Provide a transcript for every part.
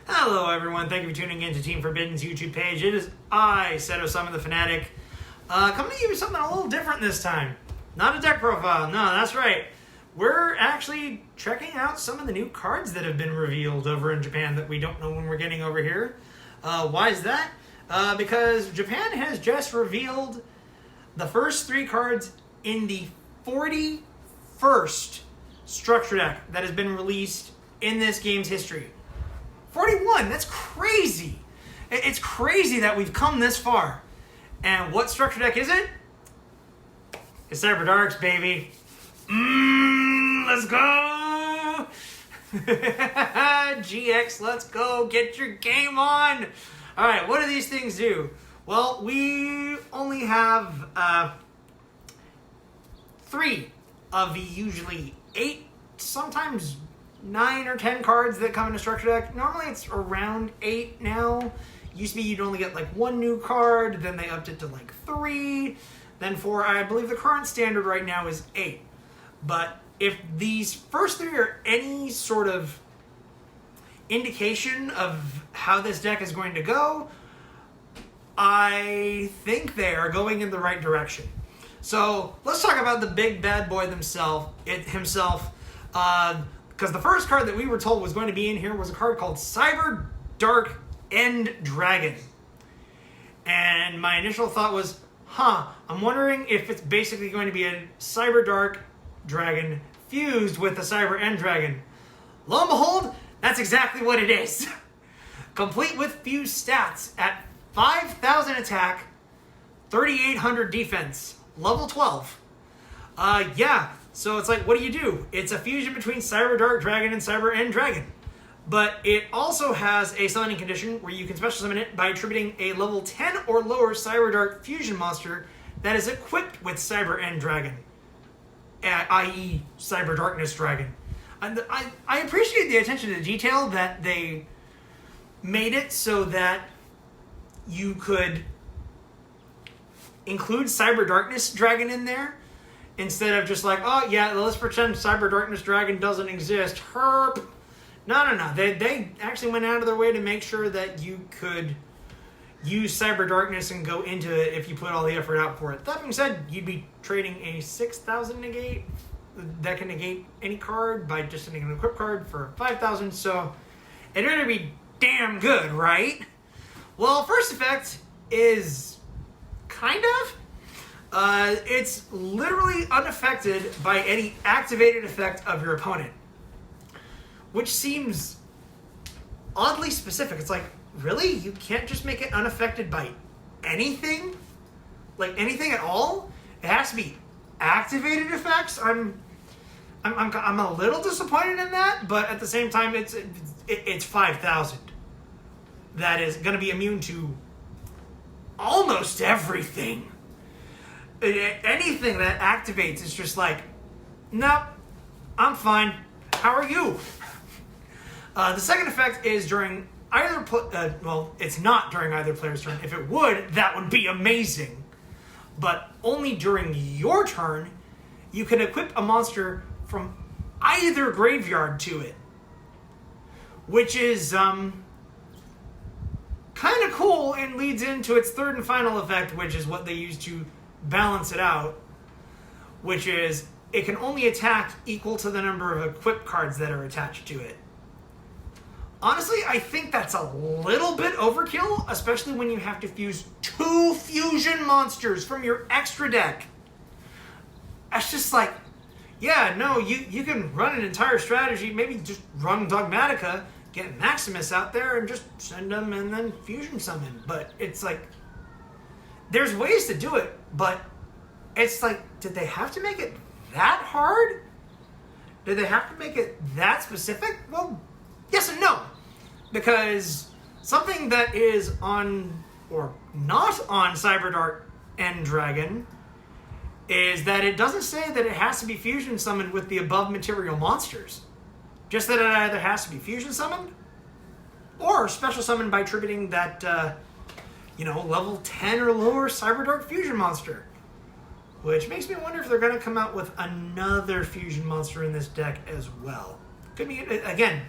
Hello everyone, thank you for tuning in to Team Forbidden's YouTube page. It is I, Seto Summon the Fanatic, coming to give you something a little different this time. Not a deck profile, no, that's right. We're actually checking out some of the new cards that have been revealed over in Japan that we don't know when we're getting over here. Why is that? Because Japan has just revealed the first 3 cards in the 41st structure deck that has been released in this game's history. 41, that's crazy. It's crazy that we've come this far. And what structure deck is it? It's Cyberdark's, baby. Let's go! GX, let's go. Get your game on. All right, what do these things do? Well, we only have 3 of the usually 8, sometimes 9 or 10 cards that come in a structure deck. Normally it's around 8 now. Used to be you'd only get like 1 new card, then they upped it to like 3, then 4. I believe the current standard right now is 8. But if these first 3 are any sort of indication of how this deck is going to go, I think they are going in the right direction. So let's talk about the big bad boy himself. Because the first card that we were told was going to be in here was a card called Cyberdark End Dragon. And my initial thought was, I'm wondering if it's basically going to be a Cyberdark Dragon fused with a Cyber End Dragon. Lo and behold, that's exactly what it is. Complete with fused stats at 5,000 attack, 3,800 defense, level 12. So it's like, what do? It's a fusion between Cyberdark Dragon and Cyber End Dragon. But it also has a summoning condition where you can special summon it by attributing a level 10 or lower Cyberdark fusion monster that is equipped with Cyber End Dragon, i.e. Cyber Darkness Dragon. And I appreciate the attention to detail that they made it so that you could include Cyber Darkness Dragon in there, instead of just like, oh yeah, let's pretend Cyber Darkness Dragon doesn't exist. Herp. No. They actually went out of their way to make sure that you could use Cyber Darkness and go into it if you put all the effort out for it. That being said, you'd be trading a 6,000 negate that can negate any card by just sending an equip card for 5,000. So it would be damn good, right? Well, first effect is kind of. It's literally unaffected by any activated effect of your opponent, which seems oddly specific. It's like, really? You can't just make it unaffected by anything? Like anything at all? It has to be activated effects? I'm a little disappointed in that, but at the same time, it's 5,000. That is going to be immune to almost everything. Anything that activates is just like, nope, I'm fine. How are you? The second effect is during either it's not during either player's turn. If it would, that would be amazing. But only during your turn, you can equip a monster from either graveyard to it, which is kind of cool and leads into its third and final effect, which is what they use to balance it out, which is it can only attack equal to the number of equipped cards that are attached to it. Honestly, I think that's a little bit overkill, especially when you have to fuse 2 fusion monsters from your extra deck. That's just like, yeah, no, you can run an entire strategy, maybe just run Dogmatica, get Maximus out there and just send them and then fusion summon. But it's like, there's ways to do it, but it's like, did they have to make it that hard? Did they have to make it that specific? Well, yes and no. Because something that is on, or not on Cyberdark End Dragon, is that it doesn't say that it has to be fusion summoned with the above material monsters. Just that it either has to be fusion summoned, or special summoned by attributing that, level 10 or lower Cyberdark fusion monster. Which makes me wonder if they're going to come out with another fusion monster in this deck as well. Could be, again,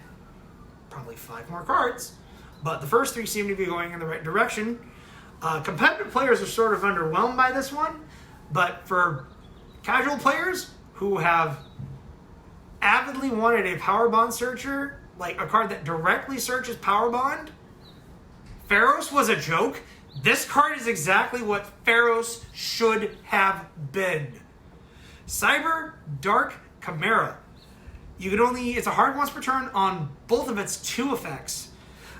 probably 5 more cards. but the first three seem to be going in the right direction. Competitive players are sort of underwhelmed by this one, but for casual players who have avidly wanted a Power Bond searcher, like a card that directly searches Power Bond, Pharaohs was a joke. This card is exactly what Pharaohs should have been. Cyberdark Chimera. It's a hard once per turn on both of its two effects.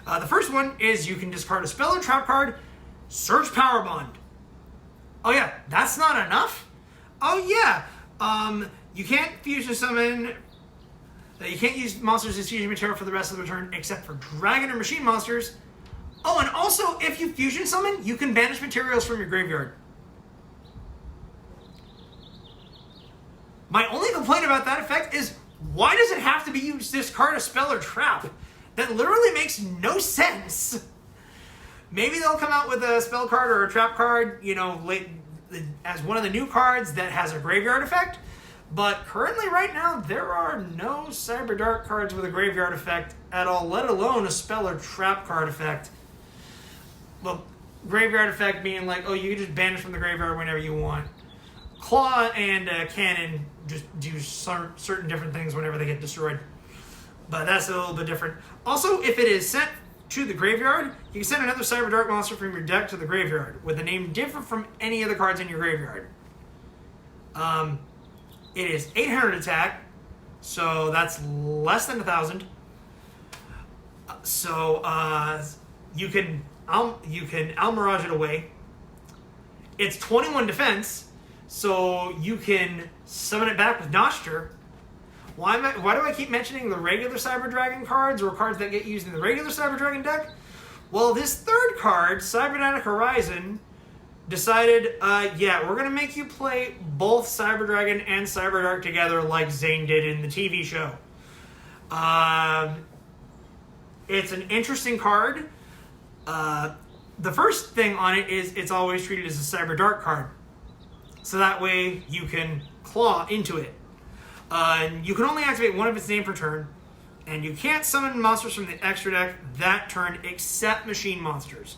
The first one is you can discard a spell or trap card, search Power Bond. Oh yeah, that's not enough? Oh yeah, you can't fusion summon, you can't use monsters as fusion material for the rest of the turn except for dragon or machine monsters. Oh, and also, if you fusion summon, you can banish materials from your graveyard. My only complaint about that effect is, why does it have to be used to discard a spell or trap? That literally makes no sense. Maybe they'll come out with a spell card or a trap card, as one of the new cards that has a graveyard effect. But currently, right now, there are no Cyberdark cards with a graveyard effect at all, let alone a spell or trap card effect. Well, graveyard effect being like, oh, you can just banish from the graveyard whenever you want. Claw and Cannon just do certain different things whenever they get destroyed. But that's a little bit different. Also, if it is sent to the graveyard, you can send another Cyberdark monster from your deck to the graveyard with a name different from any of the cards in your graveyard. It is 800 attack, so that's less than 1,000. So you can Almirage it away. It's 21 defense, so you can summon it back with Noster. Why do I keep mentioning the regular Cyber Dragon cards or cards that get used in the regular Cyber Dragon deck? Well, this third card, Cyberdark Horizon, decided, we're going to make you play both Cyber Dragon and Cyberdark together like Zane did in the TV show. It's an interesting card. The first thing on it is it's always treated as a Cyberdark card. So that way you can claw into it. You can only activate one of its name per turn, and you can't summon monsters from the extra deck that turn except machine monsters.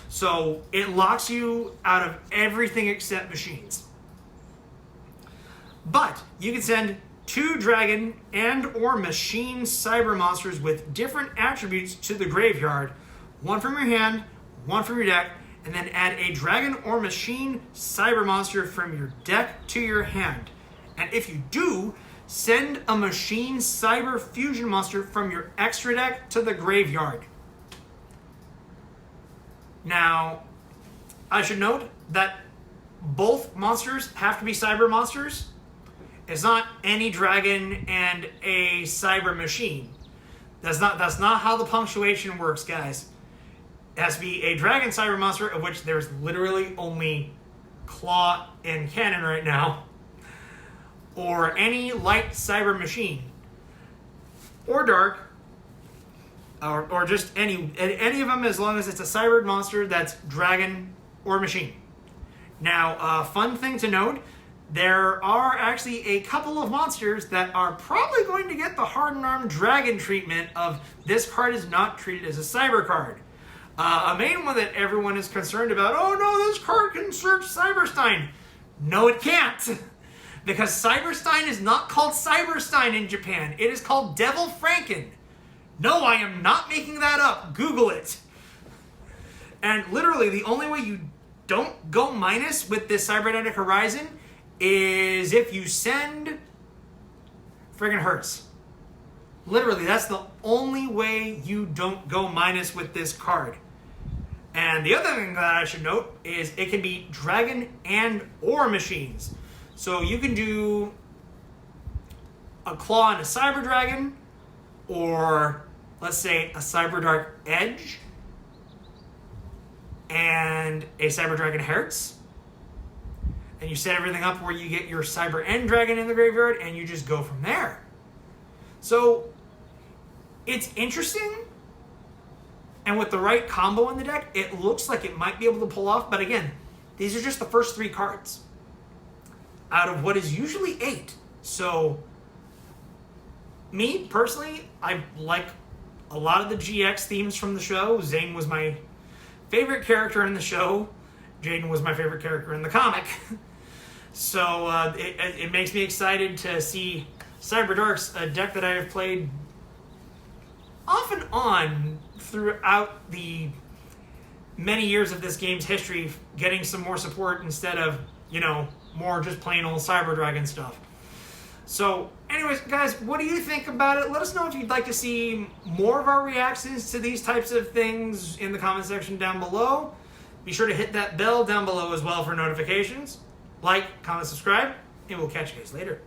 So it locks you out of everything except machines. But you can send 2 dragon and or machine cyber monsters with different attributes to the graveyard, one from your hand, one from your deck, and then add a dragon or machine cyber monster from your deck to your hand. And if you do, send a machine cyber fusion monster from your extra deck to the graveyard. Now, I should note that both monsters have to be cyber monsters. It's not any dragon and a cyber machine. That's not how the punctuation works, guys. It has to be a dragon cyber monster, of which there's literally only Claw and Cannon right now, or any light cyber machine, or dark, or just any of them, as long as it's a cyber monster that's dragon or machine. Now, fun thing to note, there are actually a couple of monsters that are probably going to get the hardened arm dragon treatment of this card is not treated as a cyber card. A main one that everyone is concerned about, oh no, this card can search Cyberstein. No, it can't. Because Cyberstein is not called Cyberstein in Japan. It is called Devil Franken. No, I am not making that up. Google it. And literally, the only way you don't go minus with this Cyberdark Horizon is if you send friggin' Hertz. Literally, that's the only way you don't go minus with this card. And the other thing that I should note is it can be dragon and or machines. So you can do a Claw and a Cyber Dragon, or let's say a Cyberdark Edge and a Cyber Dragon Hertz. And you set everything up where you get your Cyber End Dragon in the graveyard, and you just go from there. So it's interesting, and with the right combo in the deck, it looks like it might be able to pull off. But again, these are just the first 3 cards out of what is usually 8. So me personally, I like a lot of the GX themes from the show. Zane was my favorite character in the show. Jaden was my favorite character in the comic. So it makes me excited to see Cyberdark's a deck that I have played off and on throughout the many years of this game's history, getting some more support instead of, more just plain old Cyber Dragon stuff. So, anyways, guys, what do you think about it? Let us know if you'd like to see more of our reactions to these types of things in the comment section down below. Be sure to hit that bell down below as well for notifications. Like, comment, subscribe, and we'll catch you guys later.